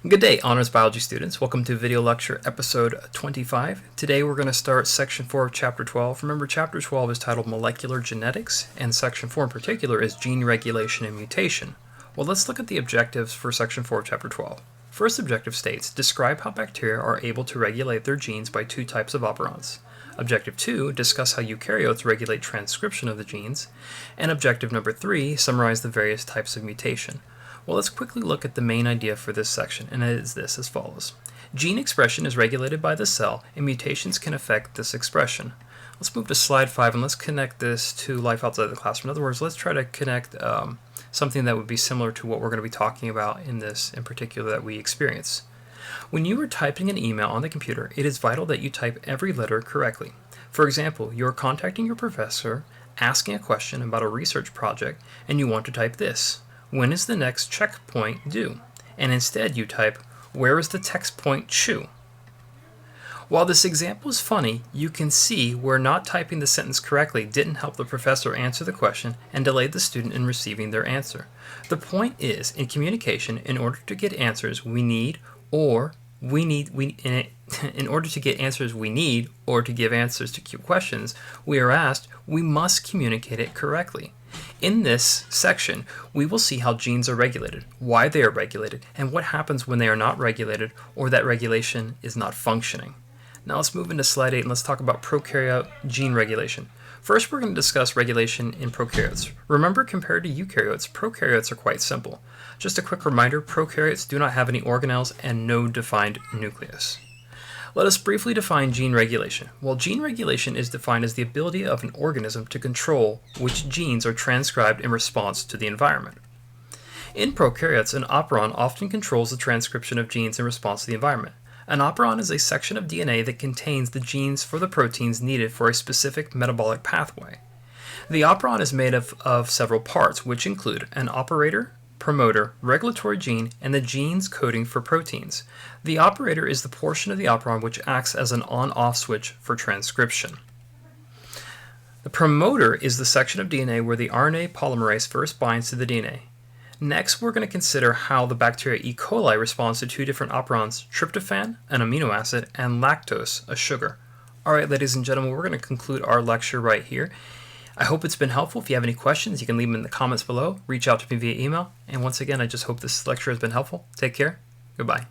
Good day, Honors Biology students. Welcome to video lecture episode 25. Today we're going to start section 4 of chapter 12. Remember, chapter 12 is titled Molecular Genetics, and section 4 in particular is Gene Regulation and Mutation. Well, let's look at the objectives for section 4 of chapter 12. First objective states, describe how bacteria are able to regulate their genes by two types of operons. Objective 2, discuss how eukaryotes regulate transcription of the genes. And objective number 3, summarize the various types of mutation. Well, let's quickly look at the main idea for this section, and it is this as follows. Gene expression is regulated by the cell, and mutations can affect this expression. Let's move to slide 5, and let's connect this to life outside the classroom. In other words, let's try to connect something that would be similar to what we're going to be talking about in this in particular that we experience. When you are typing an email on the computer, it is vital that you type every letter correctly. For example, you are contacting your professor, asking a question about a research project, and you want to type this. When is the next checkpoint due? And instead you type, where is the text point chew? While this example is funny, you can see where not typing the sentence correctly didn't help the professor answer the question and delayed the student in receiving their answer. The point is, in communication, in order to get answers in order to get answers we need, or to give answers to questions we are asked, we must communicate it correctly. In this section, we will see how genes are regulated, why they are regulated, and what happens when they are not regulated or that regulation is not functioning. Now let's move into slide 8 and let's talk about prokaryote gene regulation. First, we're going to discuss regulation in prokaryotes. Remember, compared to eukaryotes, prokaryotes are quite simple. Just a quick reminder, prokaryotes do not have any organelles and no defined nucleus. Let us briefly define gene regulation. Well, gene regulation is defined as the ability of an organism to control which genes are transcribed in response to the environment. In prokaryotes, an operon often controls the transcription of genes in response to the environment. An operon is a section of DNA that contains the genes for the proteins needed for a specific metabolic pathway. The operon is made of several parts, which include an operator, promoter, regulatory gene, and the genes coding for proteins. The operator is the portion of the operon which acts as an on-off switch for transcription. The promoter is the section of DNA where the RNA polymerase first binds to the DNA. Next, we're going to consider how the bacteria E. coli responds to two different operons, tryptophan, an amino acid, and lactose, a sugar. Alright, ladies and gentlemen, we're going to conclude our lecture right here. I hope it's been helpful. If you have any questions, you can leave them in the comments below. Reach out to me via email. And once again, I just hope this lecture has been helpful. Take care. Goodbye.